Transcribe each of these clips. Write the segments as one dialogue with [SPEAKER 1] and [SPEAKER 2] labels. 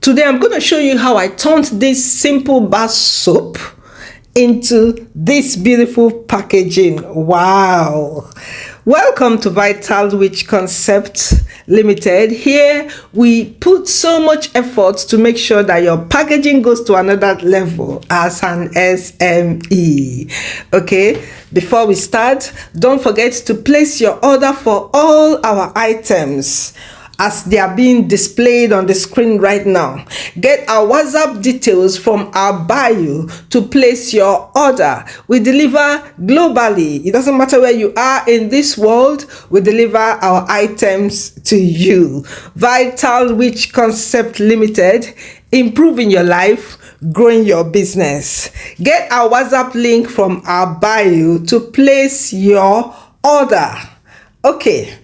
[SPEAKER 1] Today I'm going to show you how I turned this simple bar soap into this beautiful packaging. Wow! Welcome to vitalrichconcept Limited. Here we put so much effort to make sure that your packaging goes to another level as an SME. Okay, before we start, don't forget to place your order for all our items as they are being displayed on the screen right now. Get our WhatsApp details from our bio to place your order. We deliver globally. It doesn't matter where you are in this world, we deliver our items to you. vitalrichconcept Limited, improving your life, growing your business. Get our WhatsApp link from our bio to place your order. Okay,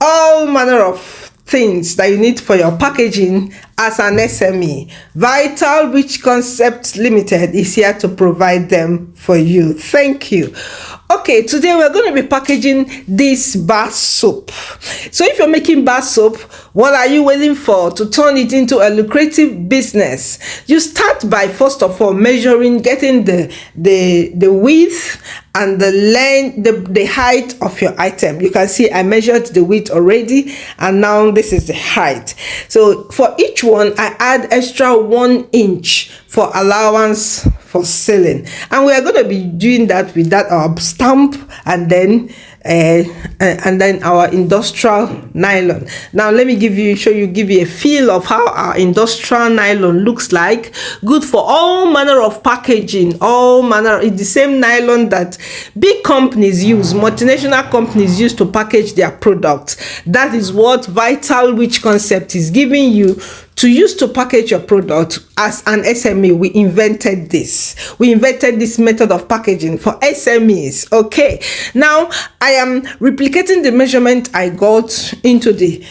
[SPEAKER 1] all manner of things that you need for your packaging as an SME. vitalrichconcept Limited is here to provide them for you. Thank you. Okay, today we're going to be packaging this bar soap. So if you're making bar soap, what are you waiting for to turn it into a lucrative business? You start by first of all measuring, getting the width and the length, the height of your item. You can see I measured the width already, and now this is the height. So for each one, I add extra 1 inch for allowance for sealing, and we are going to be doing that with that our stamp and then our industrial nylon. Now let me give you a feel of how our industrial nylon looks like. Good for all manner of packaging, all manner. It's the same nylon that big companies use, multinational companies use to package their products. That is what vitalrichconcept is giving you to use to package your product. As an SME, we invented this. We invented this method of packaging for SMEs. Okay, now I am replicating the measurement I got into the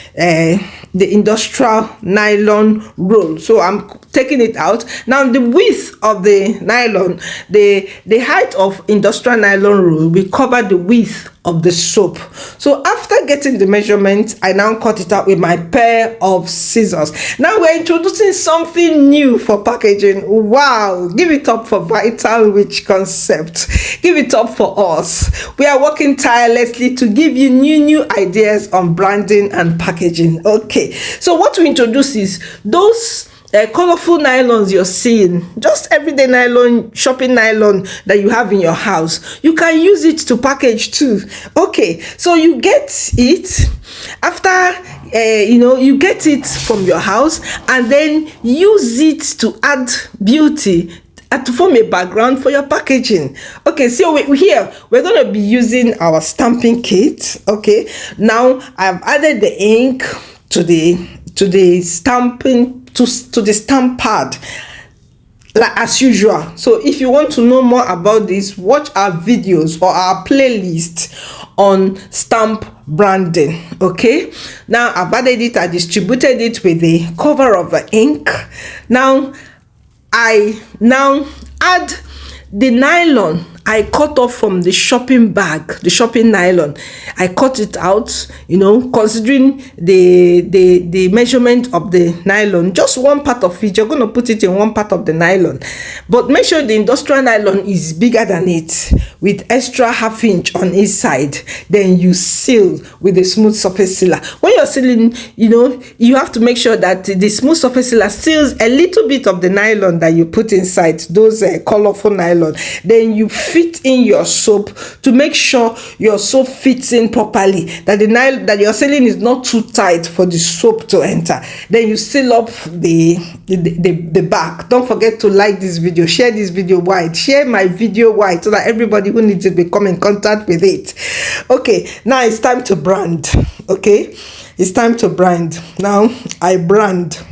[SPEAKER 1] industrial nylon roll. So I'm taking it out. Now the width of the nylon, the height of industrial nylon roll will cover the width of the soap. So after getting the measurement, I now cut it out with my pair of scissors. Now we're introducing something new for packaging. Wow, give it up for vitalrichconcept. Give it up for us. We are working tirelessly to give you new ideas on branding and packaging. Okay, so what we introduce is those colorful nylons you're seeing, just everyday nylon, shopping nylon that you have in your house. You can use it to package too. Okay, so you get it after you get it from your house and then use it to add beauty and to form a background for your packaging. Okay, so here we're going to be using our stamping kit. Okay, now I've added the ink to the stamping to the stamp pad, like as usual. So if you want to know more about this, watch our videos or our playlist on stamp branding. Okay, now I've added it, I distributed it with the cover of the ink. Now I add the nylon I cut off from the shopping bag, the shopping nylon. I cut it out, considering the measurement of the nylon. Just one part of it, you're going to put it in one part of the nylon. But make sure the industrial nylon is bigger than it, with extra ½ inch on each side. Then you seal with a smooth surface sealer. When you're sealing, you have to make sure that the smooth surface sealer seals a little bit of the nylon that you put inside, those colorful nylon. Then you fit in your soap to make sure your soap fits in properly, that the nylon that you're sealing is not too tight for the soap to enter. Then you seal up the back. Don't forget to like this video, share this video wide, share my video wide, so that everybody who needs it will come in contact with it. Okay, now it's time to brand. Okay, it's time to brand. Now I brand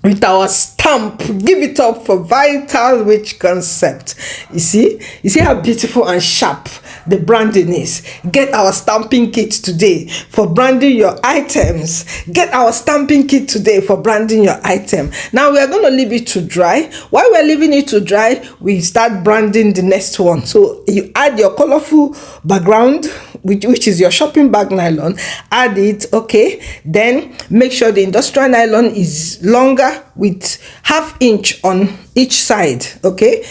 [SPEAKER 1] with our stamp. Give it up for vitalrichconcept. You see how beautiful and sharp the branding is. Get our stamping kit today for branding your items. Get our stamping kit today for branding your item. Now we are going to leave it to dry. While we're leaving it to dry, we start branding the next one. So you add your colorful background which is your shopping bag nylon, add it. Okay, then make sure the industrial nylon is longer with 1/2 inch on each side. Okay,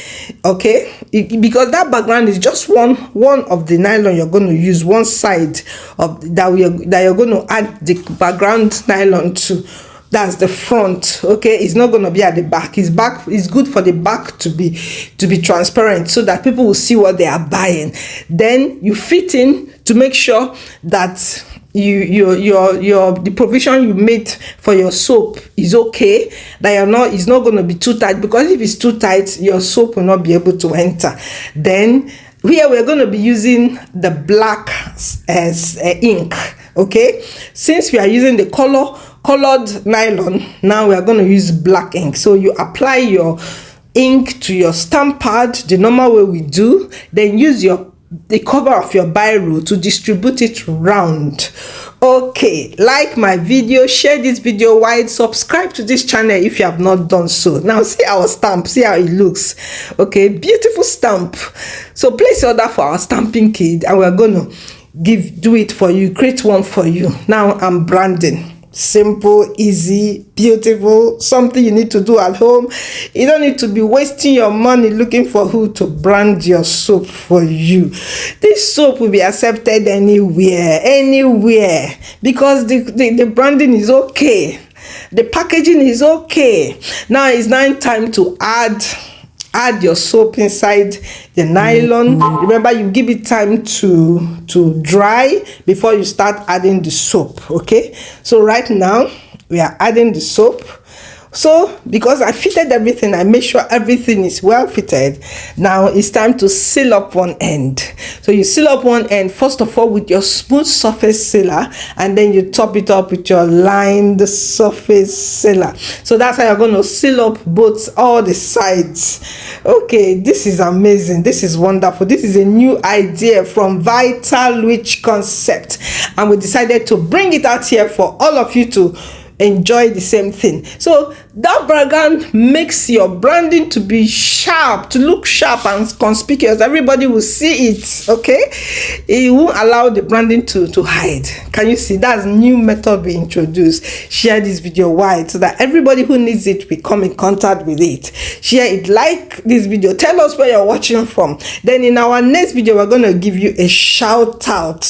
[SPEAKER 1] because that background is just one of the nylon you're going to use, one side of that you're going to add the background nylon to. That's the front. Okay, it's not going to be at the back. It's good for the back to be transparent, so that people will see what they are buying. Then you fit in to make sure that the provision you made for your soap is okay, that it's not going to be too tight, because if it's too tight, your soap will not be able to enter. Then here we're going to be using the black as ink. Okay, since we are using the colored nylon, now we are going to use black ink. So you apply your ink to your stamp pad the normal way we do, then use the cover of your biro to distribute it round. Okay, like my video, share this video wide, subscribe to this channel if you have not done so. Now see our stamp, see how it looks. Okay, beautiful stamp. So place your order for our stamping kit, and we're gonna do it for you, create one for you. Now I'm branding. Simple, easy, beautiful, something you need to do at home. You don't need to be wasting your money looking for who to brand your soap for you. This soap will be accepted anywhere, because the branding is okay, the packaging is okay. Now it's time to add your soap inside the nylon. Remember, you give it time to dry before you start adding the soap. Okay, so right now we are adding the soap. So because I fitted everything, I make sure everything is well fitted. Now it's time to seal up one end. So you seal up one end first of all with your smooth surface sealer, and then you top it up with your lined surface sealer. So that's how you're going to seal up all the sides. Okay, this is amazing, this is wonderful. This is a new idea from Vitalrichconcept, and we decided to bring it out here for all of you to enjoy the same thing. So that background makes your branding to be sharp, to look sharp and conspicuous. Everybody will see it. Okay, it won't allow the branding to hide. Can you see? That's a new method we introduced. Share this video wide so that everybody who needs it will come in contact with it. Share it, like this video, tell us where you're watching from. Then in our next video, we're going to give you a shout out.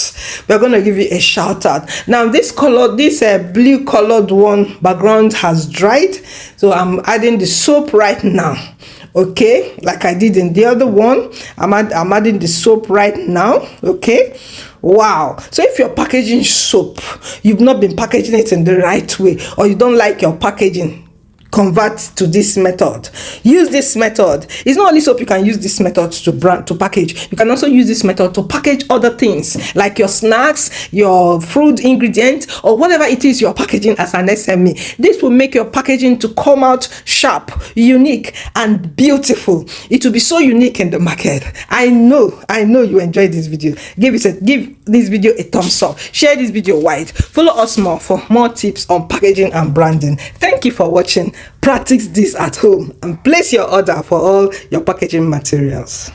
[SPEAKER 1] We're going to give you a shout out. Now this blue colored one background has dried, so I'm adding the soap right now. Okay, like I did in the other one, I'm adding the soap right now. Okay, wow. So if you're packaging soap, you've not been packaging it in the right way, or you don't like your packaging, convert to this method. Use this method. It's not only soap you can use this method to package. You can also use this method to package other things like your snacks, your fruit ingredients, or whatever it is you're packaging as an SME. This will make your packaging to come out sharp, unique, and beautiful. It will be so unique in the market. I know you enjoyed this video. Give this video a thumbs up. Share this video wide. Follow us more for more tips on packaging and branding. Thank you for watching. Practice this at home and place your order for all your packaging materials.